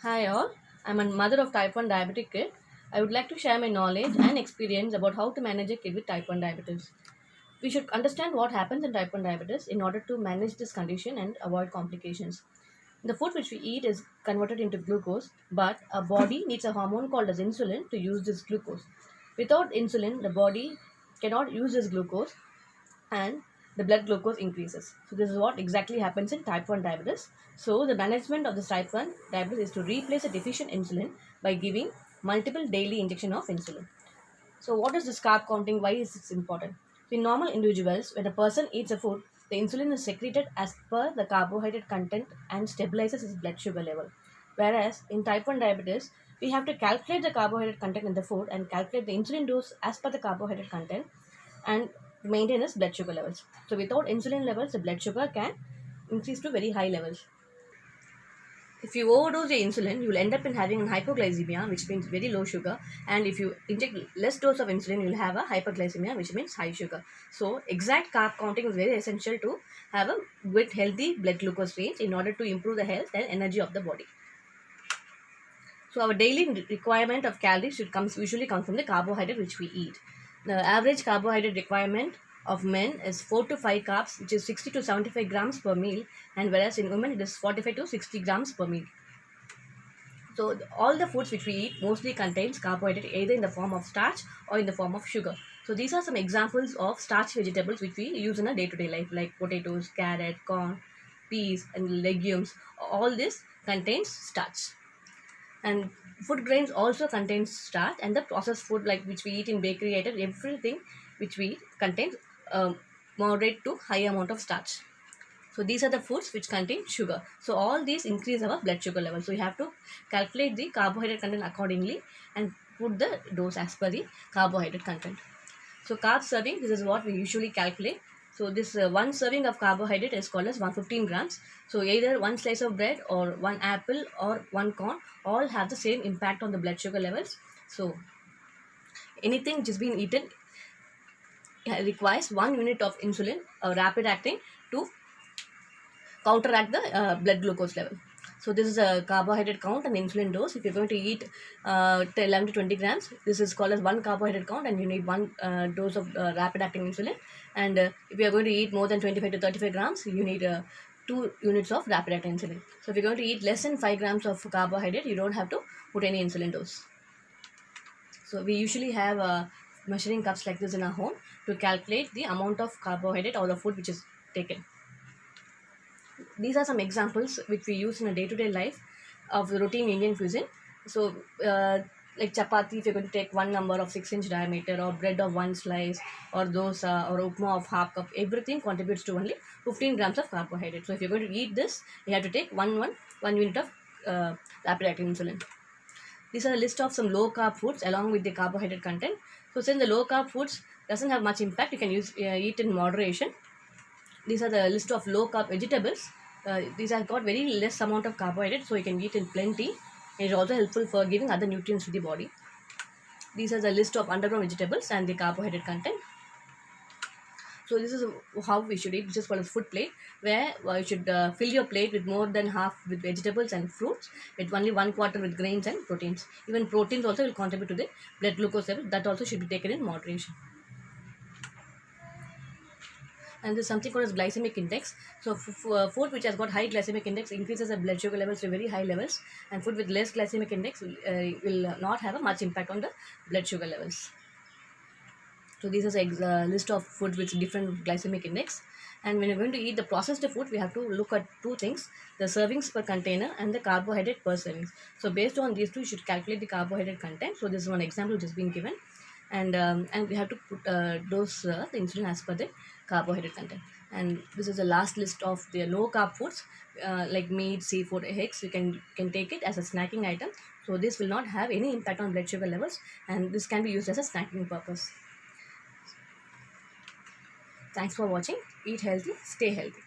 Hi all, I'm a mother of type 1 diabetic kid. I would like to share my knowledge and experience about how to manage a kid with type 1 diabetes. We should understand what happens in type 1 diabetes in order to manage this condition and avoid complications. The food which we eat is converted into glucose, but our body needs a hormone called as insulin to use this glucose. Without insulin, the body cannot use this glucose and the blood glucose increases. So this is what exactly happens in type 1 diabetes. So the management of this type 1 diabetes is to replace a deficient insulin by giving multiple daily injection of insulin. So what is this carb counting? Why is this important? So in normal individuals, when a person eats a food, the insulin is secreted as per the carbohydrate content and stabilizes his blood sugar level. Whereas in type 1 diabetes, we have to calculate the carbohydrate content in the food and calculate the insulin dose as per the carbohydrate content and maintain his blood sugar levels. So without insulin levels, the blood sugar can increase to very high levels. If you overdose the insulin, you will end up in having hypoglycemia, which means very low sugar. And if you inject less dose of insulin, you will have a hyperglycemia, which means high sugar. So exact carb counting is very essential to have a good healthy blood glucose range in order to improve the health and energy of the body. So our daily requirement of calories usually come from the carbohydrate which we eat. The average carbohydrate requirement of men is 4 to 5 carbs, which is 60 to 75 grams per meal, and whereas in women it is 45 to 60 grams per meal. So all the foods which we eat mostly contains carbohydrate either in the form of starch or in the form of sugar. So these are some examples of starch vegetables which we use in our day-to-day life, like potatoes, carrot, corn, peas, and legumes. All this contains starch. And food grains also contains starch, and the processed food like which we eat in bakery items, everything which we eat contains moderate to high amount of starch. So these are the foods which contain sugar. So all these increase our blood sugar level. So you have to calculate the carbohydrate content accordingly and put the dose as per the carbohydrate content. So carb serving, this is what we usually calculate. So this one serving of carbohydrate is called as 115 grams. So either one slice of bread or one apple or one corn all have the same impact on the blood sugar levels. So anything which is being eaten requires 1 unit of insulin, rapid acting, to counteract the blood glucose level. So this is a carbohydrate count and insulin dose. If you're going to eat 11 to 20 grams, this is called as one carbohydrate count and you need one dose of rapid acting insulin. And if you're going to eat more than 25 to 35 grams, you need 2 units of rapid acting insulin. So if you're going to eat less than 5 grams of carbohydrate, you don't have to put any insulin dose. So we usually have measuring cups like this in our home to calculate the amount of carbohydrate or the food which is taken. These are some examples which we use in a day-to-day life of the routine Indian cuisine. So, like chapati, if you're going to take one number of 6-inch diameter, or bread of one slice, or dosa, or upma of half cup, everything contributes to only 15 grams of carbohydrate. So, if you're going to eat this, you have to take one unit of rapid acting insulin. These are a list of some low carb foods along with the carbohydrate content. So, since the low carb foods doesn't have much impact, you can eat in moderation. These are the list of low carb vegetables. These have got very less amount of carbohydrate, so you can eat in plenty. It is also helpful for giving other nutrients to the body. These are the list of underground vegetables and the carbohydrate content. So this is how we should eat. This is called a food plate, where you should fill your plate with more than half with vegetables and fruits, with only 1/4 with grains and proteins. Even proteins also will contribute to the blood glucose level. That also should be taken in moderation. And there's something called as glycemic index. So food which has got high glycemic index increases the blood sugar levels to very high levels, and food with less glycemic index will not have a much impact on the blood sugar levels. So these are a list of food with different glycemic index. And when you're going to eat the processed food, we have to look at two things: the servings per container and the carbohydrate per servings. So based on these two, you should calculate the carbohydrate content. So this is one example which has been given, and we have to put dose the insulin as per the carbohydrate content. And this is the last list of the low carb foods like meat, seafood, eggs. You can take it as a snacking item. So this will not have any impact on blood sugar levels, and this can be used as a snacking purpose. Thanks for watching. Eat healthy, stay healthy.